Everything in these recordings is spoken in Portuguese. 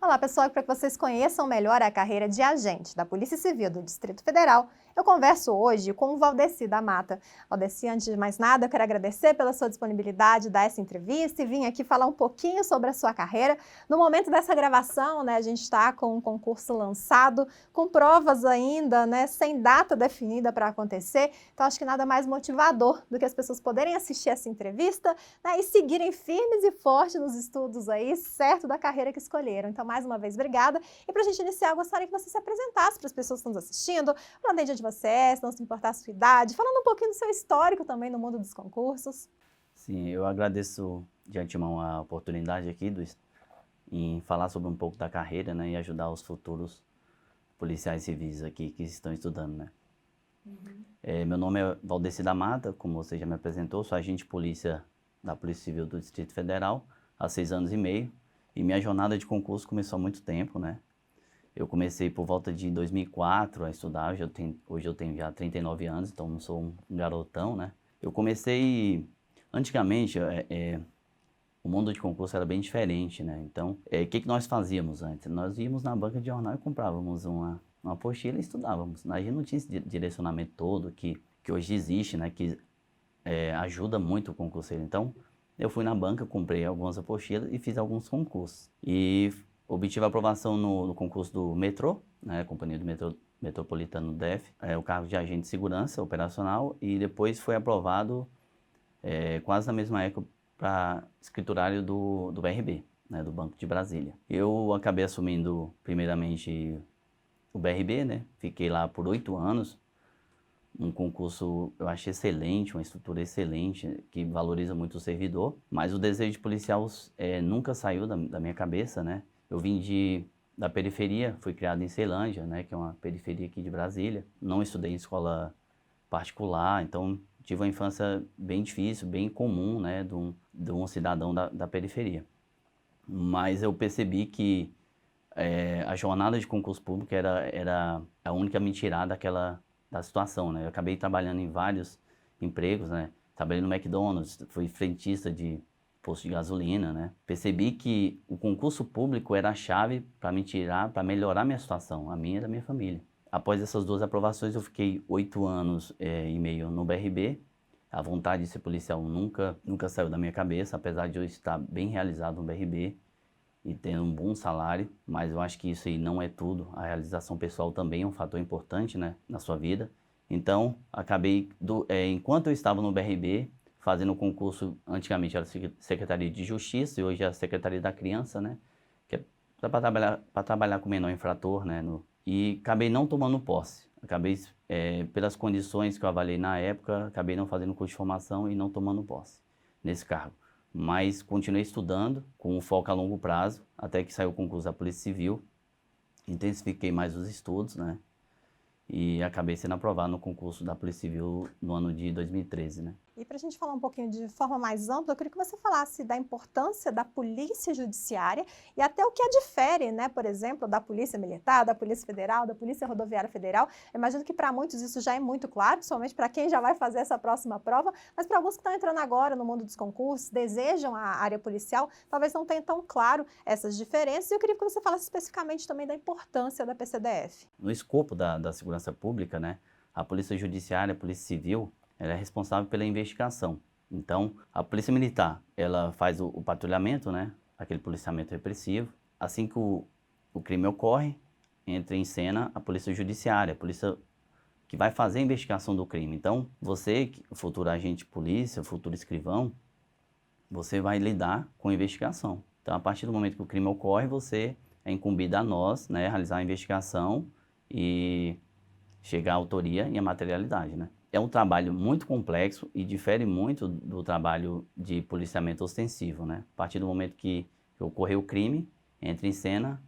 Olá, pessoal, para que vocês conheçam melhor a carreira de agente da Polícia Civil do Distrito Federal, eu converso hoje com o Valdeci da Mata. Valdeci, antes de mais nada, eu quero agradecer pela sua disponibilidade de dar essa entrevista e vim aqui falar um pouquinho sobre a sua carreira. No momento dessa gravação, a gente está com um concurso lançado, com provas ainda, sem data definida para acontecer. Então, acho que nada mais motivador do que as pessoas poderem assistir essa entrevista, e seguirem firmes e fortes nos estudos aí, certo da carreira que escolheram. Então, mais uma vez, obrigada. E para a gente iniciar, eu gostaria que você se apresentasse para as pessoas que estão nos assistindo, falando de onde você é, se não se importar a sua idade, falando um pouquinho do seu histórico também no mundo dos concursos. Sim, eu agradeço de antemão a oportunidade aqui em falar sobre um pouco da carreira, e ajudar os futuros policiais civis aqui que estão estudando, meu nome é Valdeci da Mata, como você já me apresentou, sou agente de polícia da Polícia Civil do Distrito Federal há 6 anos e meio, e minha jornada de concurso começou há muito tempo, Eu comecei por volta de 2004 a estudar, hoje eu tenho já 39 anos, então não sou um garotão, Eu comecei, antigamente, o mundo de concurso era bem diferente, Então, o que nós fazíamos antes? Nós íamos na banca de jornal e comprávamos uma apostila e estudávamos. A gente não tinha esse direcionamento todo que hoje existe, que ajuda muito o concurseiro. Então, eu fui na banca, comprei algumas apostilas e fiz alguns concursos. E obtive aprovação no concurso do metrô, Companhia do Metropolitano do DF, o cargo de agente de segurança operacional, e depois foi aprovado quase na mesma época para escriturário do BRB, do Banco de Brasília. Eu acabei assumindo primeiramente o BRB, Fiquei lá por 8 anos, um concurso eu achei excelente, uma estrutura excelente, que valoriza muito o servidor, mas o desejo policial nunca saiu da minha cabeça, Eu vim da periferia, fui criado em Ceilândia, que é uma periferia aqui de Brasília, não estudei em escola particular, então tive uma infância bem difícil, bem comum, de um cidadão da periferia. Mas eu percebi que a jornada de concurso público era a única a me tirar da situação, Eu acabei trabalhando em vários empregos, Trabalhei no McDonald's, fui frentista de posto de gasolina, Percebi que o concurso público era a chave para me tirar, para melhorar minha situação, a minha e da minha família. Após essas 2 aprovações, eu fiquei 8 anos e meio no BRB. A vontade de ser policial nunca saiu da minha cabeça, apesar de eu estar bem realizado no BRB e tendo um bom salário, mas eu acho que isso aí não é tudo. A realização pessoal também é um fator importante, na sua vida. Então, acabei, enquanto eu estava no BRB, fazendo o concurso, antigamente era Secretaria de Justiça e hoje é a Secretaria da Criança, Que é para trabalhar com menor infrator, E acabei não tomando posse. Acabei, pelas condições que eu avaliei na época, acabei não fazendo curso de formação e não tomando posse nesse cargo. Mas continuei estudando com um foco a longo prazo, até que saiu o concurso da Polícia Civil. Intensifiquei mais os estudos, E acabei sendo aprovado no concurso da Polícia Civil no ano de 2013, E para a gente falar um pouquinho de forma mais ampla, eu queria que você falasse da importância da polícia judiciária e até o que a difere, por exemplo, da polícia militar, da polícia federal, da polícia rodoviária federal. Eu imagino que para muitos isso já é muito claro, principalmente para quem já vai fazer essa próxima prova, mas para alguns que estão entrando agora no mundo dos concursos, desejam a área policial, talvez não tenham tão claro essas diferenças. E eu queria que você falasse especificamente também da importância da PCDF. No escopo da segurança pública, a polícia judiciária, a polícia civil, ela é responsável pela investigação. Então, a polícia militar, ela faz o patrulhamento, aquele policiamento repressivo. Assim que o crime ocorre, entra em cena a polícia judiciária, a polícia que vai fazer a investigação do crime. Então, você, futuro agente de polícia, futuro escrivão, você vai lidar com a investigação. Então, a partir do momento que o crime ocorre, você é incumbido a nós, realizar a investigação e chegar à autoria e à materialidade, É um trabalho muito complexo e difere muito do trabalho de policiamento ostensivo, A partir do momento que ocorreu o crime, entra em cena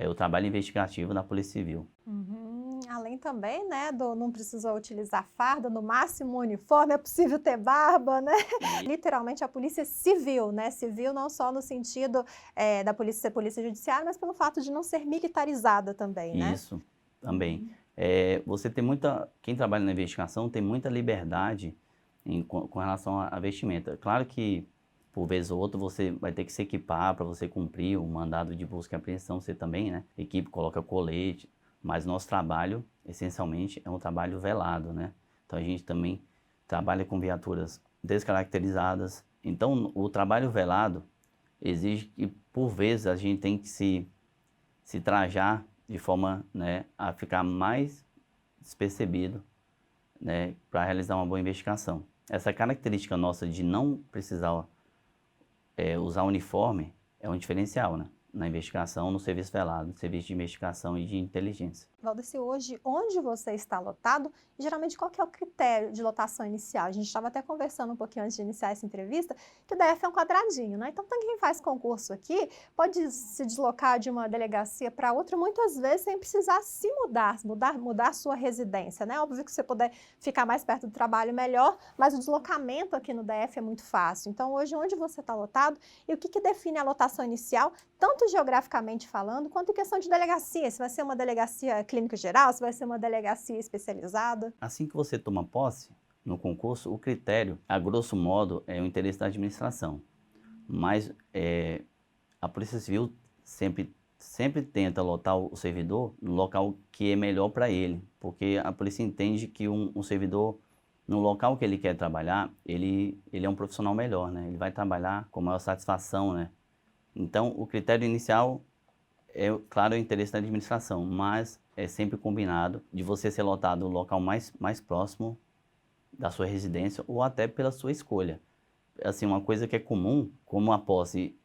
o trabalho investigativo da Polícia Civil. Além também, não precisa utilizar farda, no máximo uniforme, é possível ter barba, Literalmente a polícia civil, Civil não só no sentido da polícia ser polícia judiciária, mas pelo fato de não ser militarizada também, Isso, também. Quem trabalha na investigação tem muita liberdade com relação à vestimenta. Claro que por vez ou outra você vai ter que se equipar para você cumprir o mandado de busca e apreensão, você também, né? Equipe coloca colete, mas nosso trabalho, essencialmente, é um trabalho velado, né? Então a gente também trabalha com viaturas descaracterizadas. Então o trabalho velado exige que, por vezes, a gente tem que se trajar de forma, né, a ficar mais despercebido, né, para realizar uma boa investigação. Essa característica nossa de não precisar usar uniforme é um diferencial, né, na investigação, no serviço velado, no serviço de investigação e de inteligência. Valdeci, hoje, onde você está lotado, geralmente qual que é o critério de lotação inicial? A gente estava até conversando um pouquinho antes de iniciar essa entrevista, que o DF é um quadradinho, né? Então, quem faz concurso aqui pode se deslocar de uma delegacia para outra, muitas vezes sem precisar se mudar sua residência, né? Óbvio que você puder ficar mais perto do trabalho, melhor, mas o deslocamento aqui no DF é muito fácil. Então, hoje, onde você está lotado e o que define a lotação inicial, tanto geograficamente falando, quanto em questão de delegacia? Se vai ser uma delegacia clínica geral, se vai ser uma delegacia especializada? Assim que você toma posse no concurso, o critério, a grosso modo, é o interesse da administração. Mas a Polícia Civil sempre tenta lotar o servidor no local que é melhor para ele, porque a polícia entende que um servidor, no local que ele quer trabalhar, ele é um profissional melhor, né? Ele vai trabalhar com maior satisfação, né? Então, o critério inicial é, claro, o interesse da administração, mas é sempre combinado de você ser lotado no local mais próximo da sua residência ou até pela sua escolha. Assim, uma coisa que é comum, como a posse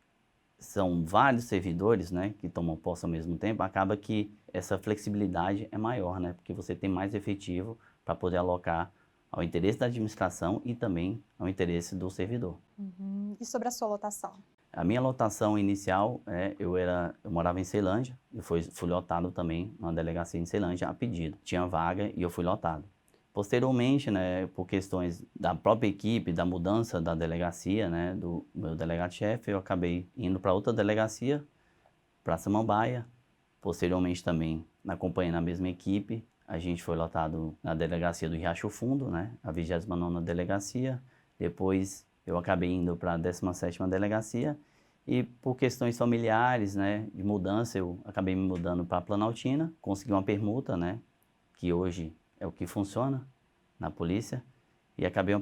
são vários servidores, né, que tomam posse ao mesmo tempo, acaba que essa flexibilidade é maior, né, porque você tem mais efetivo para poder alocar ao interesse da administração e também ao interesse do servidor. E sobre a sua lotação? A minha lotação inicial, eu morava em Ceilândia, e fui lotado também numa delegacia em Ceilândia a pedido. Tinha vaga e eu fui lotado. Posteriormente, né, por questões da própria equipe, da mudança da delegacia, né, do meu delegado-chefe, eu acabei indo para outra delegacia, para Samambaia. Posteriormente também, acompanhando a mesma equipe, a gente foi lotado na delegacia do Riacho Fundo, né, a 29ª delegacia. Depois eu acabei indo para a 17ª delegacia e por questões familiares, né, de mudança, eu acabei me mudando para Planaltina, consegui uma permuta, né, que hoje é o que funciona na polícia, e acabei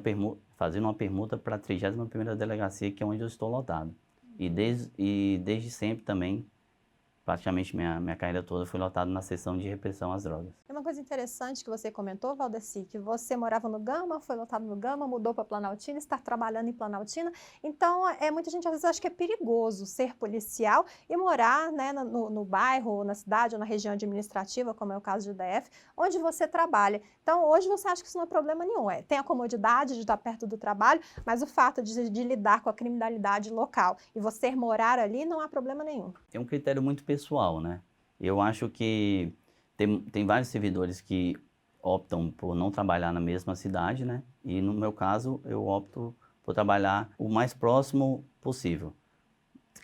fazendo uma permuta para a 31ª delegacia, que é onde eu estou lotado. E desde sempre também, praticamente minha carreira toda foi lotada na seção de repressão às drogas. É uma coisa interessante que você comentou, Valdeci, que você morava no Gama, foi lotado no Gama, mudou para Planaltina, está trabalhando em Planaltina. Então, muita gente às vezes acha que é perigoso ser policial e morar, né, no bairro, ou na cidade, ou na região administrativa, como é o caso de DF, onde você trabalha. Então, hoje você acha que isso não é problema nenhum. Tem a comodidade de estar perto do trabalho, mas o fato de lidar com a criminalidade local e você morar ali não há problema nenhum. É um critério muito pessoal, né? Eu acho que tem vários servidores que optam por não trabalhar na mesma cidade, né? E no meu caso, eu opto por trabalhar o mais próximo possível.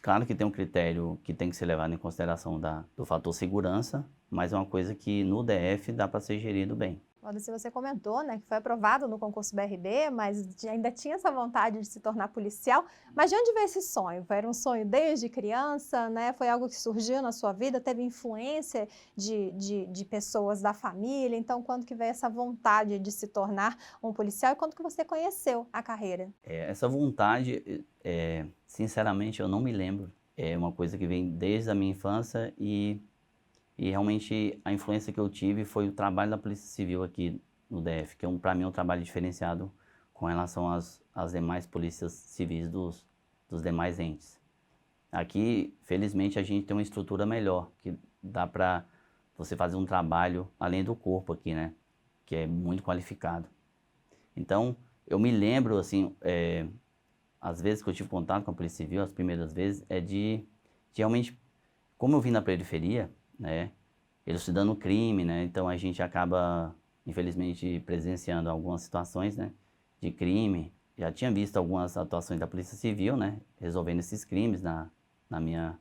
Claro que tem um critério que tem que ser levado em consideração do fator segurança, mas é uma coisa que no DF dá para ser gerido bem. Se você comentou, né, que foi aprovado no concurso BRB, mas ainda tinha essa vontade de se tornar policial. Mas de onde veio esse sonho? Era um sonho desde criança, né? Foi algo que surgiu na sua vida? Teve influência de pessoas da família? Então, quando que veio essa vontade de se tornar um policial e quando que você conheceu a carreira? Essa vontade, sinceramente, eu não me lembro. É uma coisa que vem desde a minha infância e realmente a influência que eu tive foi o trabalho da Polícia Civil aqui no DF, que para mim é um trabalho diferenciado com relação às demais polícias civis dos demais entes. Aqui, felizmente, a gente tem uma estrutura melhor, que dá para você fazer um trabalho além do corpo aqui, né? Que é muito qualificado. Então, eu me lembro, assim, as vezes que eu tive contato com a Polícia Civil, as primeiras vezes, de realmente, como eu vim na periferia, né, elucidando o crime, né, então a gente acaba, infelizmente, presenciando algumas situações, né, de crime. Já tinha visto algumas atuações da Polícia Civil, né, resolvendo esses crimes na minha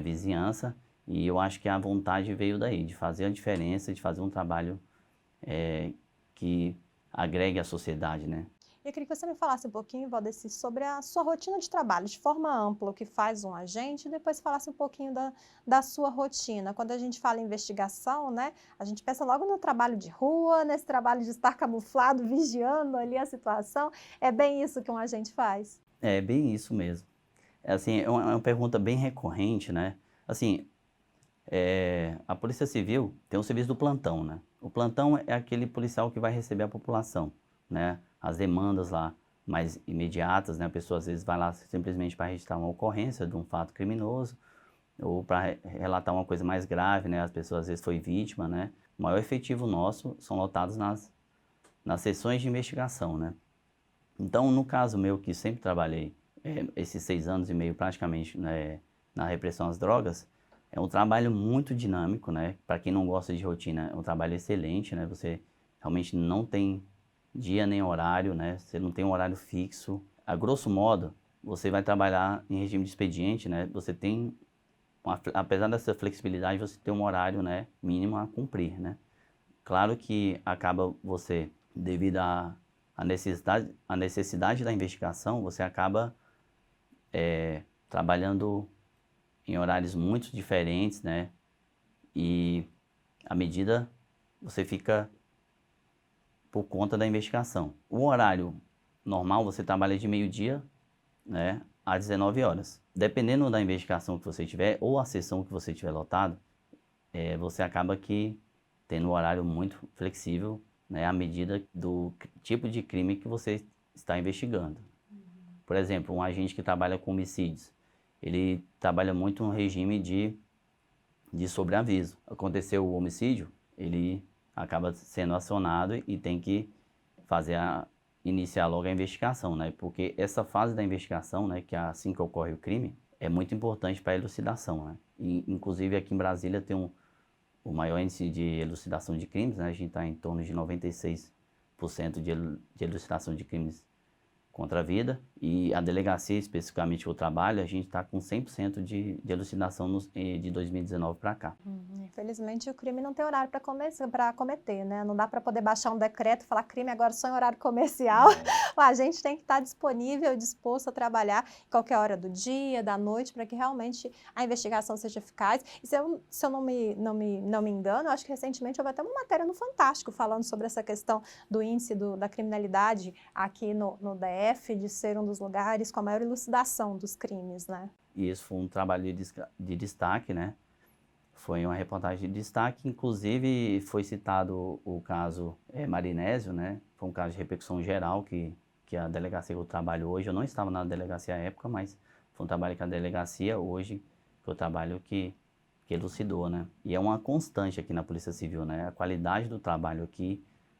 vizinhança, e eu acho que a vontade veio daí, de fazer a diferença, de fazer um trabalho que agregue à sociedade, né. Eu queria que você me falasse um pouquinho, Valdeci, sobre a sua rotina de trabalho, de forma ampla, o que faz um agente, e depois falasse um pouquinho da sua rotina. Quando a gente fala em investigação, né, a gente pensa logo no trabalho de rua, nesse trabalho de estar camuflado, vigiando ali a situação. É bem isso que um agente faz? É bem isso mesmo. É assim, é uma pergunta bem recorrente, né? Assim, a Polícia Civil tem o serviço do plantão, né? O plantão é aquele policial que vai receber a população, né? As demandas lá mais imediatas, né? A pessoa às vezes vai lá simplesmente para registrar uma ocorrência de um fato criminoso ou para relatar uma coisa mais grave, né? As pessoas às vezes foi vítima, né? O maior efetivo nosso são lotados nas sessões de investigação, né? Então, no caso meu, que sempre trabalhei esses 6 anos e meio praticamente, né, na repressão às drogas, é um trabalho muito dinâmico, né? Para quem não gosta de rotina, é um trabalho excelente, né? Você realmente não tem dia nem horário, né? Você não tem um horário fixo. A grosso modo, você vai trabalhar em regime de expediente, né? Você tem, apesar dessa flexibilidade, você tem um horário, né, mínimo a cumprir, né? Claro que acaba você, devido à necessidade da investigação, você acaba trabalhando em horários muito diferentes, né? E à medida você fica por conta da investigação. O horário normal você trabalha de meio-dia, né, às 19 horas. Dependendo da investigação que você tiver ou a sessão que você tiver lotado, você acaba que tendo um horário muito flexível, né, à medida do tipo de crime que você está investigando. Por exemplo, um agente que trabalha com homicídios, ele trabalha muito no regime de sobreaviso. Aconteceu o homicídio, ele acaba sendo acionado e tem que iniciar logo a investigação, né? Porque essa fase da investigação, né, que é assim que ocorre o crime, é muito importante para a elucidação, né? E, inclusive aqui em Brasília tem o maior índice de elucidação de crimes, né? A gente está em torno de 96% de elucidação de crimes contra a vida, e a delegacia, especificamente que eu trabalho, a gente está com 100% de elucidação de 2019 para cá. Infelizmente, o crime não tem horário para cometer, né? Não dá para poder baixar um decreto e falar crime agora só em horário comercial. O agente tem que estar disponível e disposto a trabalhar em qualquer hora do dia, da noite, para que realmente a investigação seja eficaz. E se eu não me engano, eu acho que recentemente houve até uma matéria no Fantástico falando sobre essa questão do índice da criminalidade aqui no DF, de ser um dos lugares com a maior elucidação dos crimes, né? E isso foi um trabalho de destaque, né? Foi uma reportagem de destaque, inclusive foi citado o caso Marinésio, né? Foi um caso de repercussão geral que a delegacia que eu trabalho hoje, eu não estava na delegacia à época, mas foi um trabalho que a delegacia hoje, que eu trabalho, que elucidou, né? E é uma constante aqui na Polícia Civil, né? A qualidade do trabalho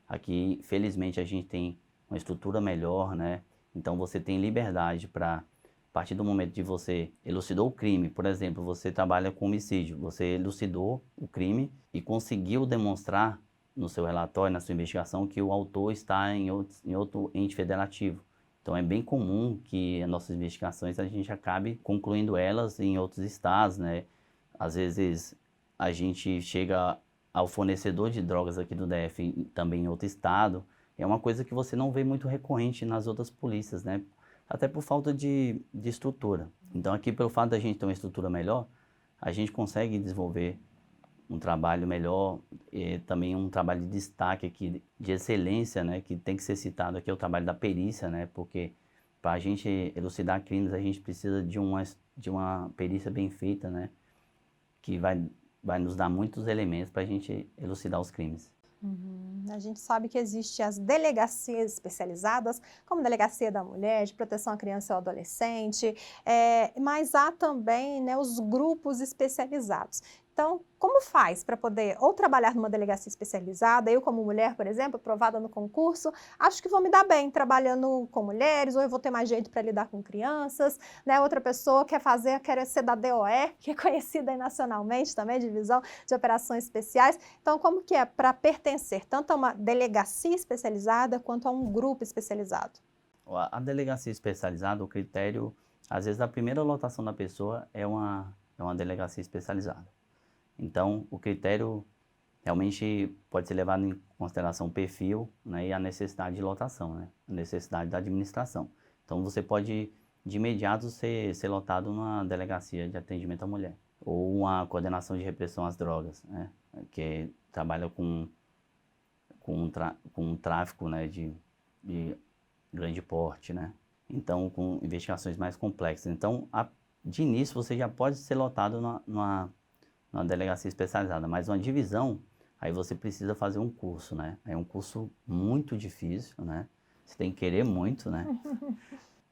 aqui felizmente a gente tem uma estrutura melhor, né? Então você tem liberdade para, a partir do momento de você elucidou o crime, por exemplo, você trabalha com homicídio, você elucidou o crime e conseguiu demonstrar no seu relatório, na sua investigação, que o autor está em outro ente federativo. Então é bem comum que as nossas investigações a gente acabe concluindo elas em outros estados, né? Às vezes a gente chega ao fornecedor de drogas aqui do DF também em outro estado. É uma coisa que você não vê muito recorrente nas outras polícias, né? Até por falta de estrutura. Então aqui, pelo fato da gente ter uma estrutura melhor, a gente consegue desenvolver um trabalho melhor, e também um trabalho de destaque aqui, de excelência, né? Que tem que ser citado aqui, é o trabalho da perícia, né? Porque para a gente elucidar crimes, a gente precisa de uma perícia bem feita, né? Que vai nos dar muitos elementos para a gente elucidar os crimes. A gente sabe que existem as delegacias especializadas, como Delegacia da Mulher, de Proteção à Criança e ao Adolescente, mas há também, né, os grupos especializados. Então, como faz para poder ou trabalhar numa delegacia especializada? Eu, como mulher, por exemplo, aprovada no concurso, acho que vou me dar bem trabalhando com mulheres, ou eu vou ter mais jeito para lidar com crianças, né? Outra pessoa quer ser da DOE, que é conhecida aí nacionalmente também, Divisão de Operações Especiais. Então, como que é para pertencer tanto a uma delegacia especializada quanto a um grupo especializado? A delegacia especializada, o critério, às vezes a primeira lotação da pessoa é uma delegacia especializada. Então, o critério realmente pode ser levado em consideração o perfil, né, e a necessidade de lotação, né, a necessidade da administração. Então você pode de imediato ser lotado numa delegacia de atendimento à mulher ou uma coordenação de repressão às drogas, né, que trabalha com tráfico, né, de grande porte, né, então com investigações mais complexas. Então, de início você já pode ser lotado numa delegacia especializada, mas uma divisão, aí você precisa fazer um curso, né? É um curso muito difícil, né? Você tem que querer muito, né?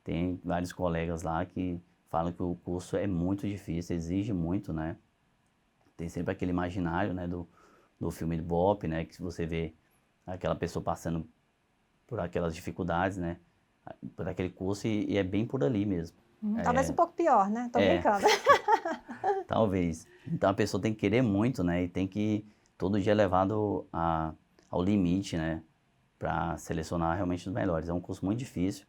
Tem vários colegas lá que falam que o curso é muito difícil, exige muito, né? Tem sempre aquele imaginário, né, do filme do Bop, né? Que você vê aquela pessoa passando por aquelas dificuldades, né? Por aquele curso e é bem por ali mesmo. Talvez um pouco pior, né? Tô brincando. Talvez. Então a pessoa tem que querer muito, né? E tem que todo dia levado ao limite, né? Para selecionar realmente os melhores. É um curso muito difícil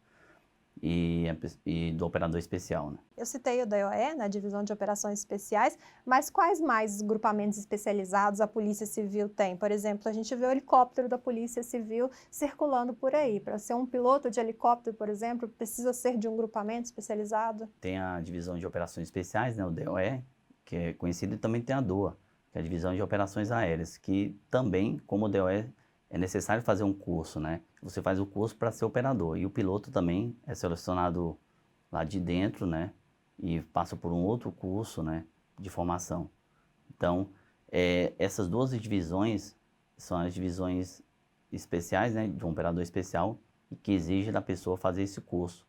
e do operador especial, né? Eu citei o DOE, né, Divisão de Operações Especiais, mas quais mais grupamentos especializados a Polícia Civil tem? Por exemplo, a gente vê o helicóptero da Polícia Civil circulando por aí. Para ser um piloto de helicóptero, por exemplo, precisa ser de um grupamento especializado? Tem a Divisão de Operações Especiais, né, o DOE, que é conhecido, e também tem a DOA, que é a Divisão de Operações Aéreas, que também, como o DOE, é necessário fazer um curso, né? Você faz o curso para ser operador. E o piloto também é selecionado lá de dentro, né? E passa por um outro curso, né? De formação. Então, essas duas divisões são as divisões especiais, né? De um operador especial e que exige da pessoa fazer esse curso.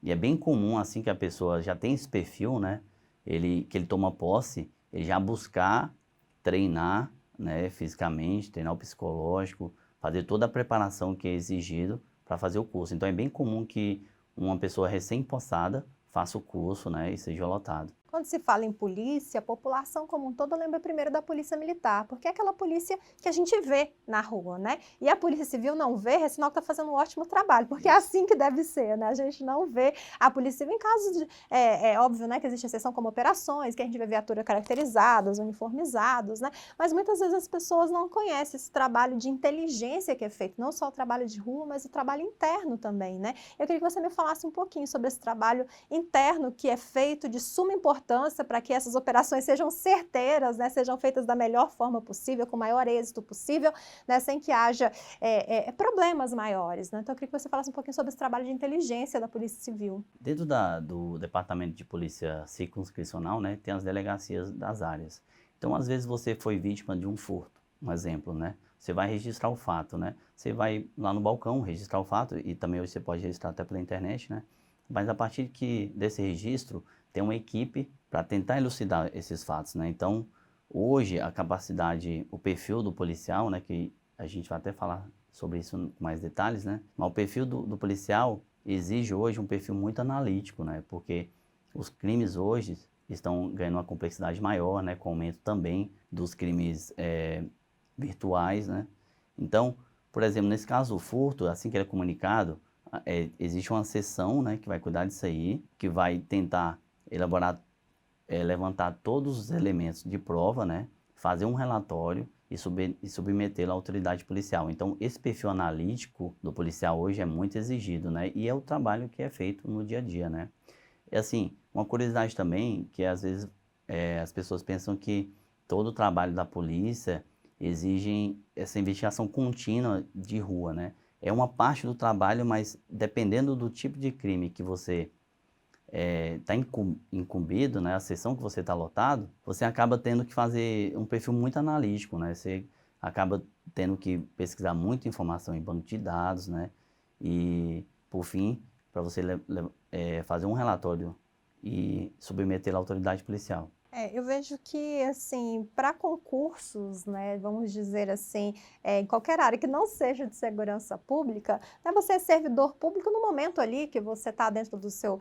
E é bem comum, assim que a pessoa já tem esse perfil, né? Que ele toma posse, ele já buscar treinar, né? Fisicamente, treinar o psicológico, fazer toda a preparação que é exigido para fazer o curso. Então é bem comum que uma pessoa recém-possada faça o curso, né, e seja lotado. Quando se fala em polícia, a população como um todo lembra primeiro da polícia militar, porque é aquela polícia que a gente vê na rua, né? E a polícia civil não vê, é sinal que está fazendo um ótimo trabalho, porque é assim que deve ser, né? A gente não vê a polícia civil em casos de... É óbvio, né, que existe exceção como operações, que a gente vê viatura caracterizadas, uniformizados, né? Mas muitas vezes as pessoas não conhecem esse trabalho de inteligência que é feito, não só o trabalho de rua, mas o trabalho interno também, né? Eu queria que você me falasse um pouquinho sobre esse trabalho interno que é feito de suma importância para que essas operações sejam certeiras, né, sejam feitas da melhor forma possível, com o maior êxito possível, né, sem que haja problemas maiores, né? Então eu queria que você falasse um pouquinho sobre esse trabalho de inteligência da Polícia Civil. Dentro do Departamento de Polícia Circunscricional, né, tem as delegacias das áreas. Então, às vezes você foi vítima de um furto, um exemplo, né? Você vai registrar o fato, né? Você vai lá no balcão registrar o fato e também hoje você pode registrar até pela internet, né? Mas a partir desse registro, tem uma equipe para tentar elucidar esses fatos, né? Então, hoje, a capacidade, o perfil do policial, né? Que a gente vai até falar sobre isso com mais detalhes, né? Mas o perfil do policial exige hoje um perfil muito analítico, né? Porque os crimes hoje estão ganhando uma complexidade maior, né? Com o aumento também dos crimes virtuais, né? Então, por exemplo, nesse caso, o furto, assim que ele é comunicado, existe uma seção, né, que vai cuidar disso aí, que vai tentar elaborar, levantar todos os elementos de prova, né, fazer um relatório e submetê-lo à autoridade policial. Então, esse perfil analítico do policial hoje é muito exigido, né, e é o trabalho que é feito no dia a dia, né. E assim, uma curiosidade também, que às vezes as pessoas pensam que todo o trabalho da polícia exige essa investigação contínua de rua, né. É uma parte do trabalho, mas dependendo do tipo de crime que você está incumbido, né, a seção que você está lotado, você acaba tendo que fazer um perfil muito analítico, né, você acaba tendo que pesquisar muita informação em banco de dados, né, e, por fim, para você fazer um relatório e submeter à autoridade policial. Eu vejo que, assim, para concursos, né, vamos dizer assim, em qualquer área que não seja de segurança pública, né, você é servidor público no momento ali que você está dentro do seu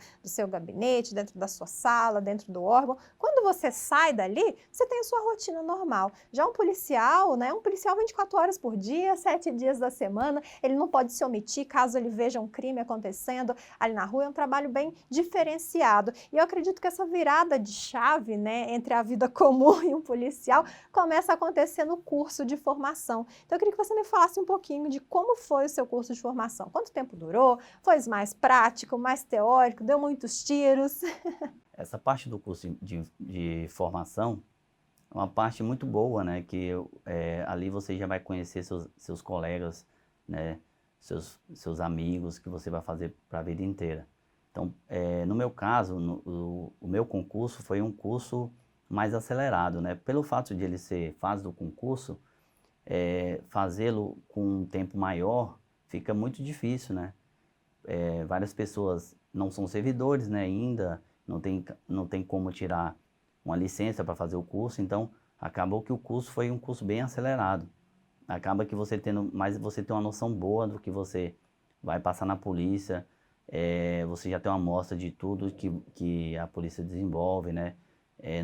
gabinete, dentro da sua sala, dentro do órgão. Quando você sai dali, você tem a sua rotina normal. Já um policial, né, 24 horas por dia, 7 dias da semana, ele não pode se omitir caso ele veja um crime acontecendo ali na rua, é um trabalho bem diferenciado. E eu acredito que essa virada de chave, né, né, entre a vida comum e um policial, começa a acontecer no curso de formação. Então, eu queria que você me falasse um pouquinho de como foi o seu curso de formação. Quanto tempo durou? Foi mais prático, mais teórico? Deu muitos tiros? Essa parte do curso de formação é uma parte muito boa, né? Que ali você já vai conhecer seus colegas, né? Seus amigos que você vai fazer para a vida inteira. Então, no meu caso, o meu concurso foi um curso mais acelerado, né? Pelo fato de ele ser fase do concurso, fazê-lo com um tempo maior fica muito difícil, né? Várias pessoas não são servidores, né? Ainda não tem como tirar uma licença para fazer o curso, então acabou que o curso foi um curso bem acelerado. Acaba que você você tem uma noção boa do que você vai passar na polícia, você já tem uma amostra de tudo que a polícia desenvolve, né?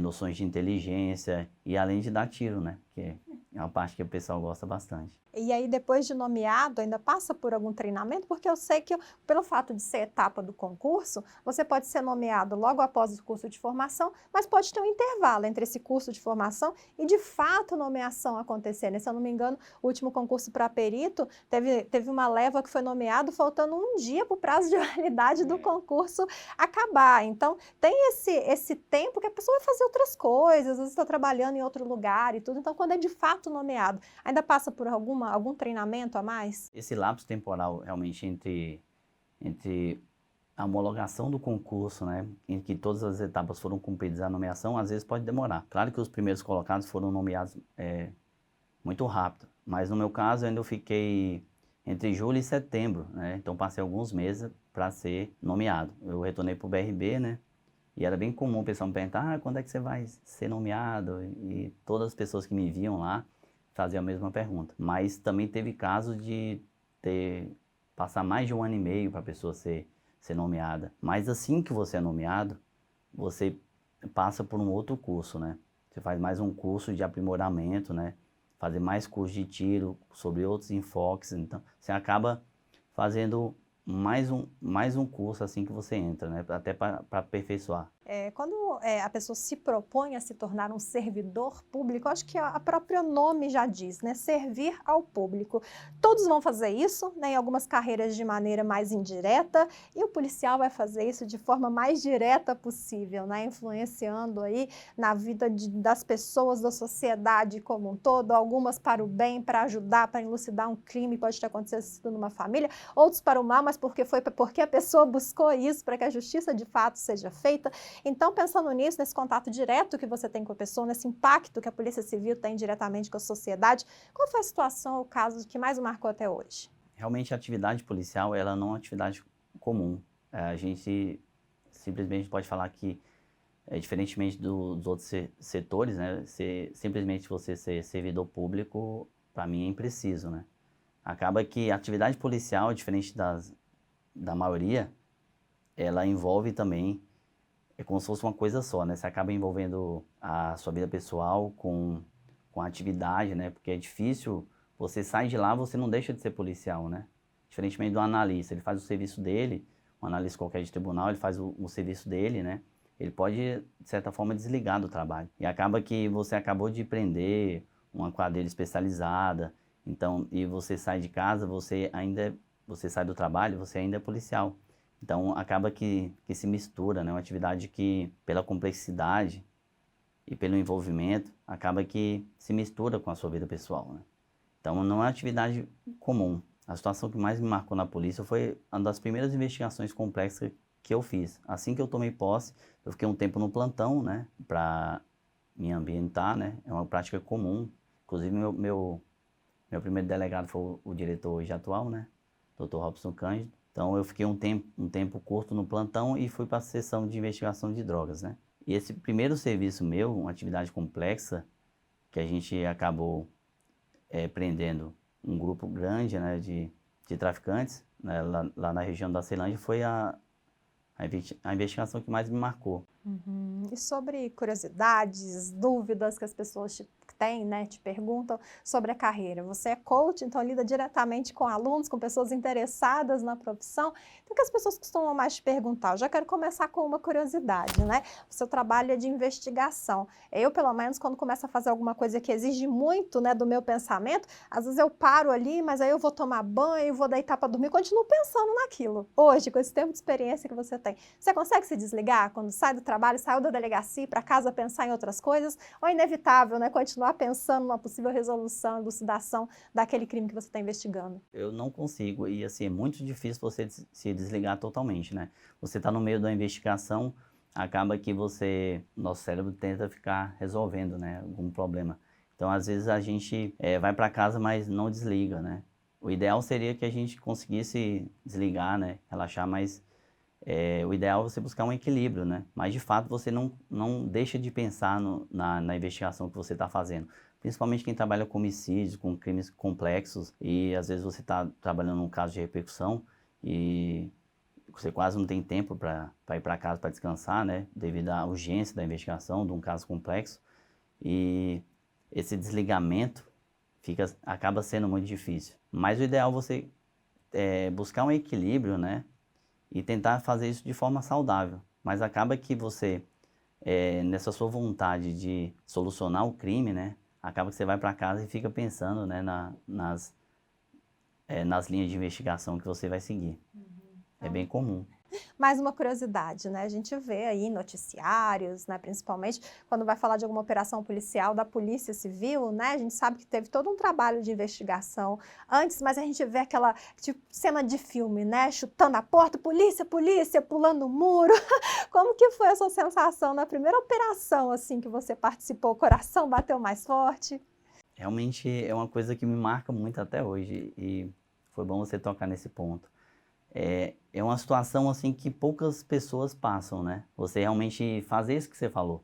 Noções de inteligência e além de dar tiro, né? Que é uma parte que o pessoal gosta bastante. E aí, depois de nomeado, ainda passa por algum treinamento? Porque eu sei que, pelo fato de ser etapa do concurso, você pode ser nomeado logo após o curso de formação, mas pode ter um intervalo entre esse curso de formação e, de fato, a nomeação acontecer, né? Se eu não me engano, o último concurso para perito, teve uma leva que foi nomeado faltando um dia para o prazo de validade do concurso acabar. Então, tem esse tempo que a pessoa vai fazer outras coisas, às vezes está trabalhando em outro lugar e tudo. Então, quando é de fato nomeado, ainda passa por algum treinamento a mais? Esse lapso temporal realmente entre a homologação do concurso, né, em que todas as etapas foram cumpridas, a nomeação, às vezes pode demorar. Claro que os primeiros colocados foram nomeados muito rápido, mas no meu caso eu ainda fiquei entre julho e setembro, né, então passei alguns meses para ser nomeado. Eu retornei para o BRB, né, e era bem comum o pessoal me perguntar, quando é que você vai ser nomeado? E todas as pessoas que me viam lá faziam a mesma pergunta. Mas também teve casos de passar mais de 1 ano e meio para a pessoa ser nomeada. Mas assim que você é nomeado, você passa por um outro curso, né? Você faz mais um curso de aprimoramento, né? Fazer mais curso de tiro sobre outros enfoques. Então, você acaba fazendo mais um curso assim que você entra, né? Até para aperfeiçoar. Quando a pessoa se propõe a se tornar um servidor público, acho que a próprio nome já diz, né? Servir ao público. Todos vão fazer isso, né? Em algumas carreiras de maneira mais indireta, e o policial vai fazer isso de forma mais direta possível, né? Influenciando aí na vida das pessoas, da sociedade como um todo, algumas para o bem, para ajudar, para elucidar um crime, pode ter acontecido numa família, outros para o mal, mas porque a pessoa buscou isso, para que a justiça de fato seja feita. Então, pensando nisso, nesse contato direto que você tem com a pessoa, nesse impacto que a Polícia Civil tem diretamente com a sociedade, qual foi a situação, o caso que mais o marcou até hoje? Realmente a atividade policial, ela não é uma atividade comum. A gente simplesmente pode falar que, diferentemente dos outros setores, né, simplesmente você ser servidor público, para mim é impreciso, né? Acaba que a atividade policial, diferente da maioria, ela envolve também, é como se fosse uma coisa só, né? Você acaba envolvendo a sua vida pessoal com a atividade, né? Porque é difícil, você sai de lá, você não deixa de ser policial, né? Diferentemente do analista, ele faz o serviço dele, um analista qualquer de tribunal, ele faz o serviço dele, né? Ele pode, de certa forma, desligar do trabalho. E acaba que você acabou de prender uma quadrilha especializada, então, e você sai de casa, você sai do trabalho, você ainda é policial. Então, acaba que se mistura, né? Uma atividade que, pela complexidade e pelo envolvimento, acaba que se mistura com a sua vida pessoal, né? Então, não é uma atividade comum. A situação que mais me marcou na polícia foi uma das primeiras investigações complexas que eu fiz. Assim que eu tomei posse, eu fiquei um tempo no plantão, né? Para me ambientar, né? É uma prática comum. Inclusive, meu primeiro delegado foi o diretor hoje atual, né? Dr. Robson Cândido. Então, eu fiquei um tempo curto no plantão e fui para a seção de investigação de drogas, né? E esse primeiro serviço meu, uma atividade complexa, que a gente acabou prendendo um grupo grande, né, de traficantes, né, lá na região da Ceilândia, foi a investigação que mais me marcou. E sobre curiosidades, dúvidas que as pessoas têm, né, te perguntam sobre a carreira. Você é coach, então lida diretamente com alunos, com pessoas interessadas na profissão. Então, o que as pessoas costumam mais te perguntar? Eu já quero começar com uma curiosidade, né? O seu trabalho é de investigação. Eu, pelo menos, quando começo a fazer alguma coisa que exige muito, né, do meu pensamento, às vezes eu paro ali, mas aí eu vou tomar banho, vou deitar para dormir, continuo pensando naquilo. Hoje, com esse tempo de experiência que você tem, você consegue se desligar quando sai do trabalho, saiu da delegacia para casa pensar em outras coisas? Ou é inevitável, né, continuar pensando numa possível resolução, elucidação daquele crime que você está investigando? Eu não consigo, e assim, é muito difícil você se desligar totalmente, né? Você está no meio da investigação, acaba que nosso cérebro tenta ficar resolvendo, né, algum problema. Então, às vezes a gente vai para casa, mas não desliga, né? O ideal seria que a gente conseguisse desligar, né, relaxar, mas o ideal é você buscar um equilíbrio, né? Mas de fato você não deixa de pensar na investigação que você está fazendo. Principalmente quem trabalha com homicídios, com crimes complexos, e às vezes você está trabalhando num caso de repercussão e você quase não tem tempo para ir para casa para descansar, né? Devido à urgência da investigação de um caso complexo. E esse desligamento acaba sendo muito difícil. Mas o ideal é você buscar um equilíbrio, né? E tentar fazer isso de forma saudável. Mas acaba que você, nessa sua vontade de solucionar o crime, né, acaba que você vai para casa e fica pensando, né, nas linhas de investigação que você vai seguir. É bem comum. Mais uma curiosidade, né? A gente vê aí noticiários, né, principalmente quando vai falar de alguma operação policial da Polícia Civil, né? A gente sabe que teve todo um trabalho de investigação antes, mas a gente vê aquela tipo, cena de filme, né? Chutando a porta, polícia, polícia, pulando o muro. Como que foi a sua sensação na primeira operação assim que você participou? O coração bateu mais forte? Realmente é uma coisa que me marca muito até hoje e foi bom você tocar nesse ponto. É uma situação assim que poucas pessoas passam, né? Você realmente fazer isso que você falou.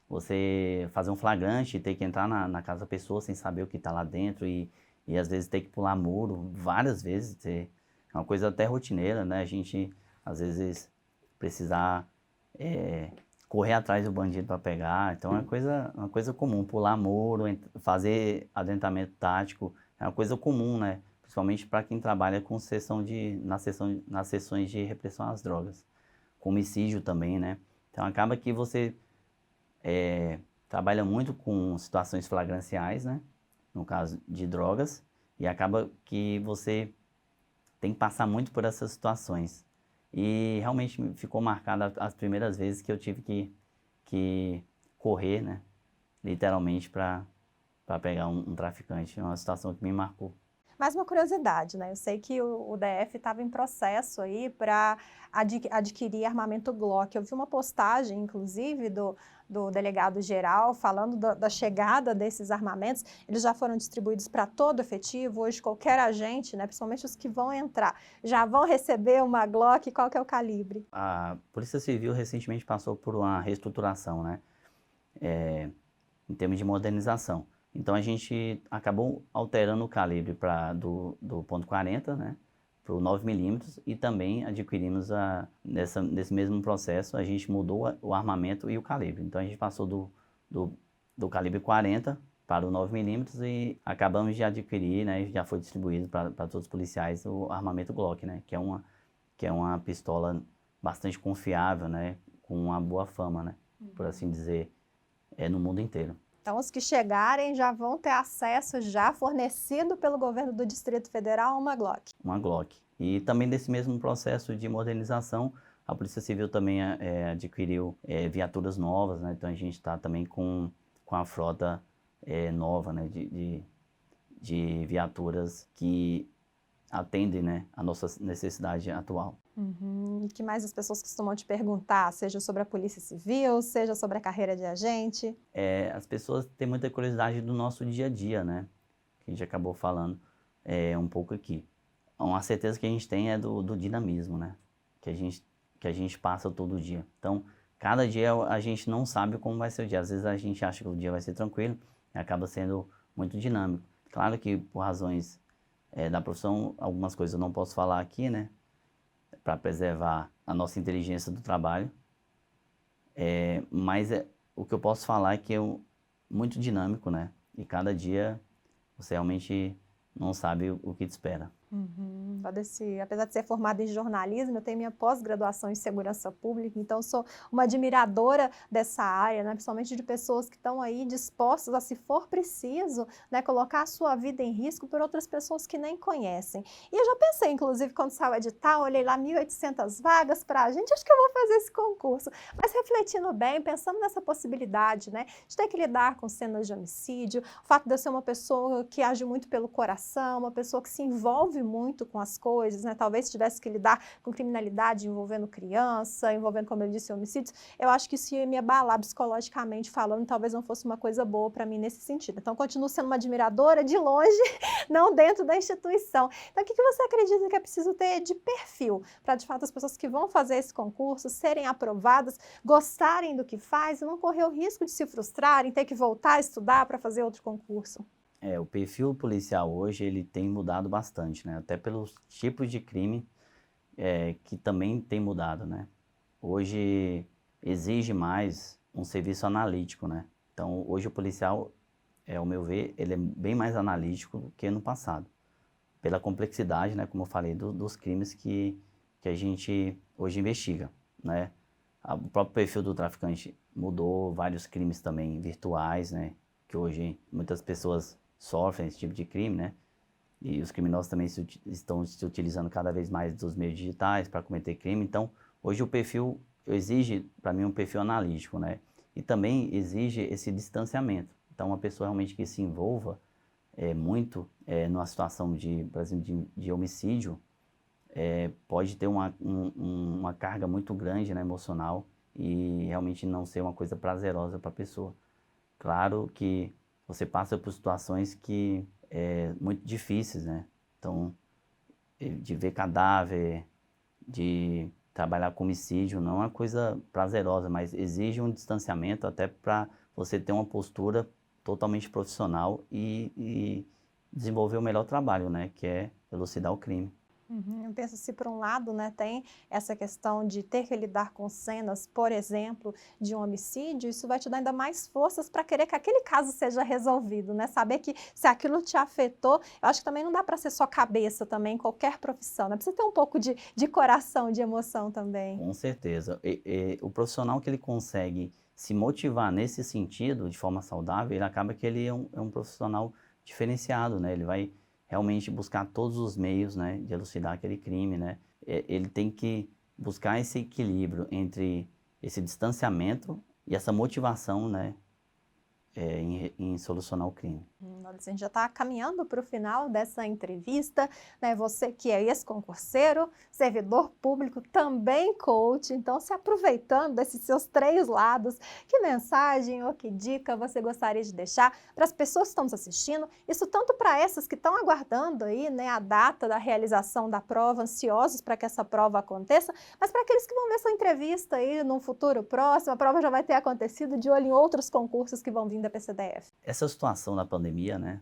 Você fazer um flagrante, ter que entrar na casa da pessoa sem saber o que está lá dentro e às vezes ter que pular muro várias vezes. É uma coisa até rotineira, né? A gente às vezes precisar correr atrás do bandido para pegar. Então é uma coisa comum. Pular muro, fazer adentramento tático, é uma coisa comum, né? Principalmente para quem trabalha com nas sessões de repressão às drogas. Com homicídio também, né? Então acaba que você trabalha muito com situações flagranciais, né? No caso de drogas, e acaba que você tem que passar muito por essas situações. E realmente ficou marcada as primeiras vezes que eu tive que correr, né? Literalmente para pegar um traficante. É uma situação que me marcou. Mais uma curiosidade, né? Eu sei que o DF estava em processo aí para adquirir armamento Glock. Eu vi uma postagem, inclusive, do delegado-geral falando da chegada desses armamentos. Eles já foram distribuídos para todo o efetivo. Hoje, qualquer agente, né, principalmente os que vão entrar, já vão receber uma Glock. Qual que é o calibre? A Polícia Civil recentemente passou por uma reestruturação, né? Em termos de modernização. Então a gente acabou alterando o calibre do ponto .40, né, para o 9mm e também adquirimos nesse mesmo processo, a gente mudou o armamento e o calibre. Então a gente passou do calibre 40 para o 9mm e acabamos de adquirir, né, já foi distribuído para todos os policiais o armamento Glock, né, que é uma pistola bastante confiável, né, com uma boa fama, né, por assim dizer, no mundo inteiro. Então, os que chegarem já vão ter acesso, já fornecido pelo governo do Distrito Federal, a uma Glock. Uma Glock. E também desse mesmo processo de modernização, a Polícia Civil também adquiriu viaturas novas, né? Então a gente está também com a frota nova, né? De viaturas que atendem, né, a nossa necessidade atual. E que mais as pessoas costumam te perguntar, seja sobre a Polícia Civil, seja sobre a carreira de agente? As pessoas têm muita curiosidade do nosso dia a dia, né? Que a gente acabou falando um pouco aqui. Uma certeza que a gente tem é do dinamismo, né? Que a gente passa todo dia. Então, cada dia a gente não sabe como vai ser o dia. Às vezes a gente acha que o dia vai ser tranquilo e acaba sendo muito dinâmico. Claro que por razões da profissão, algumas coisas eu não posso falar aqui, né? Para preservar a nossa inteligência do trabalho. Mas o que eu posso falar é que é muito dinâmico, né? E cada dia você realmente não sabe o que te espera. Valdeci, apesar de ser formada em jornalismo, eu tenho minha pós-graduação em segurança pública, então sou uma admiradora dessa área, né, principalmente de pessoas que estão aí dispostas a, se for preciso, né, colocar a sua vida em risco por outras pessoas que nem conhecem. E eu já pensei, inclusive, quando saiu o edital, olhei lá 1.800 vagas para a gente, acho que eu vou fazer esse concurso. Mas refletindo bem, pensando nessa possibilidade, né, de ter que lidar com cenas de homicídio, o fato de eu ser uma pessoa que age muito pelo coração, uma pessoa que se envolve muito com as coisas, né? Talvez tivesse que lidar com criminalidade envolvendo criança, envolvendo, como eu disse, homicídios, eu acho que isso ia me abalar psicologicamente falando, talvez não fosse uma coisa boa para mim nesse sentido. Então, continuo sendo uma admiradora de longe, não dentro da instituição. Então, o que você acredita que é preciso ter de perfil para, de fato, as pessoas que vão fazer esse concurso serem aprovadas, gostarem do que faz e não correr o risco de se frustrarem, ter que voltar a estudar para fazer outro concurso? O perfil policial hoje ele tem mudado bastante, né? Até pelos tipos de crime que também tem mudado, né? Hoje exige mais um serviço analítico, né? Então, hoje o policial, ao meu ver, ele é bem mais analítico do que no passado. Pela complexidade, né? Como eu falei, dos crimes que a gente hoje investiga, né? O próprio perfil do traficante mudou, vários crimes também virtuais, né? Que hoje muitas pessoas sofrem esse tipo de crime, né? E os criminosos também estão se utilizando cada vez mais dos meios digitais para cometer crime. Então, hoje o perfil exige, para mim, um perfil analítico, né? E também exige esse distanciamento. Então, uma pessoa realmente que se envolva muito numa situação de, por exemplo, de homicídio, pode ter uma carga muito grande, né, emocional e realmente não ser uma coisa prazerosa para a pessoa. Claro que você passa por situações que muito difíceis, né? Então, de ver cadáver, de trabalhar com homicídio, não é uma coisa prazerosa, mas exige um distanciamento até para você ter uma postura totalmente profissional e desenvolver o melhor trabalho, né? Que é elucidar o crime. Eu penso se por um lado, né, tem essa questão de ter que lidar com cenas, por exemplo, de um homicídio, isso vai te dar ainda mais forças para querer que aquele caso seja resolvido, né? Saber que se aquilo te afetou, eu acho que também não dá para ser só cabeça também, em qualquer profissão, né? Precisa ter um pouco de coração, de emoção também. Com certeza. O profissional que ele consegue se motivar nesse sentido, de forma saudável, ele acaba que ele é um profissional diferenciado, né? Ele vai realmente buscar todos os meios, né, de elucidar aquele crime, né? Ele tem que buscar esse equilíbrio entre esse distanciamento e essa motivação, né, em solucionar o crime. Olha, a gente já está caminhando para o final dessa entrevista, né? Você que é ex-concurseiro, servidor público, também coach, então se aproveitando desses seus três lados, que mensagem ou que dica você gostaria de deixar para as pessoas que estão nos assistindo? Isso tanto para essas que estão aguardando aí, né, a data da realização da prova, ansiosos para que essa prova aconteça, mas para aqueles que vão ver essa entrevista aí num futuro próximo, a prova já vai ter acontecido, de olho em outros concursos que vão vir da PCDF. Essa situação da pandemia, né,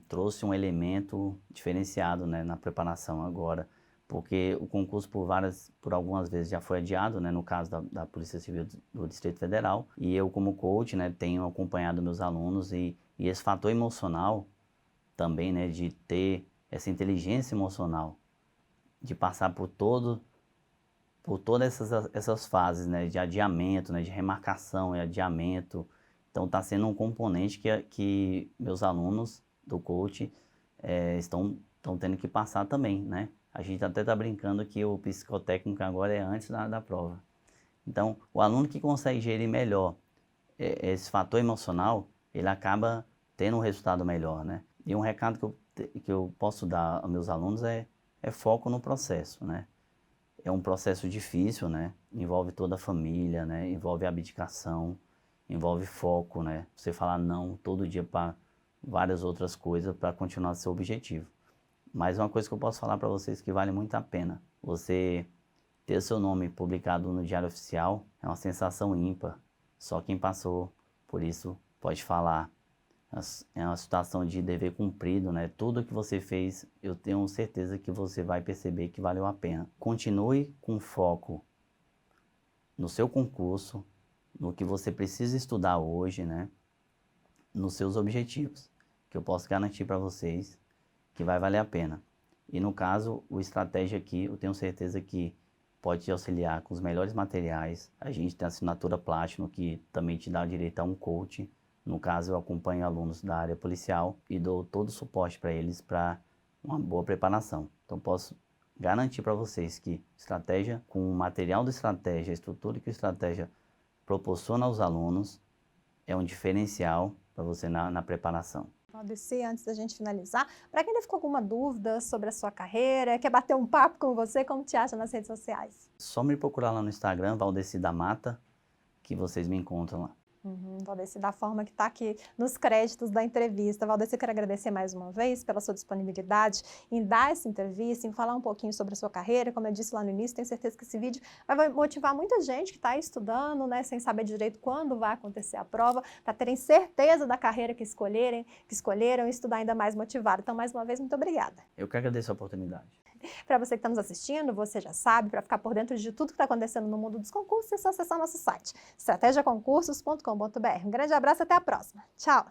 trouxe um elemento diferenciado, né, na preparação agora, porque o concurso por algumas vezes já foi adiado, né, no caso da Polícia Civil do Distrito Federal, e eu como coach, né, tenho acompanhado meus alunos e esse fator emocional também, né, de ter essa inteligência emocional, de passar por todas essas fases, né, de adiamento, né, de remarcação e adiamento. Então, está sendo um componente que meus alunos do coach estão tendo que passar também, né? A gente até está brincando que o psicotécnico agora é antes da prova. Então, o aluno que consegue gerir melhor esse fator emocional, ele acaba tendo um resultado melhor, né? E um recado que eu posso dar aos meus alunos é foco no processo, né? É um processo difícil, né? Envolve toda a família, né? Envolve abdicação, envolve foco, né? Você falar não todo dia para várias outras coisas para continuar seu objetivo. Mas uma coisa que eu posso falar para vocês que vale muito a pena. Você ter seu nome publicado no Diário Oficial é uma sensação ímpar. Só quem passou por isso pode falar. É uma situação de dever cumprido, né? Tudo que você fez, eu tenho certeza que você vai perceber que valeu a pena. Continue com foco no seu concurso, no que você precisa estudar hoje, né? Nos seus objetivos, que eu posso garantir para vocês que vai valer a pena. E no caso, o Estratégia aqui, eu tenho certeza que pode te auxiliar com os melhores materiais. A gente tem a assinatura Platinum, que também te dá direito a um coach. No caso, eu acompanho alunos da área policial e dou todo o suporte para eles para uma boa preparação. Então, posso garantir para vocês que Estratégia, com o material do Estratégia, a estrutura que o Estratégia proporciona aos alunos, é um diferencial para você na preparação. Valdeci, antes da gente finalizar, para quem ainda ficou com alguma dúvida sobre a sua carreira, quer bater um papo com você, como te acha nas redes sociais? Só me procurar lá no Instagram, Valdeci da Mata, que vocês me encontram lá. Valdeci, da forma que está aqui nos créditos da entrevista. Valdeci, eu quero agradecer mais uma vez pela sua disponibilidade em dar essa entrevista, em falar um pouquinho sobre a sua carreira. Como eu disse lá no início, tenho certeza que esse vídeo vai motivar muita gente que está estudando, né, sem saber direito quando vai acontecer a prova, para terem certeza da carreira que escolheram e estudar ainda mais motivado. Então, mais uma vez, muito obrigada. Eu que agradeço a oportunidade. Para você que está nos assistindo, você já sabe, para ficar por dentro de tudo que está acontecendo no mundo dos concursos, é só acessar nosso site, estrategiaconcursos.com.br. Um grande abraço e até a próxima. Tchau!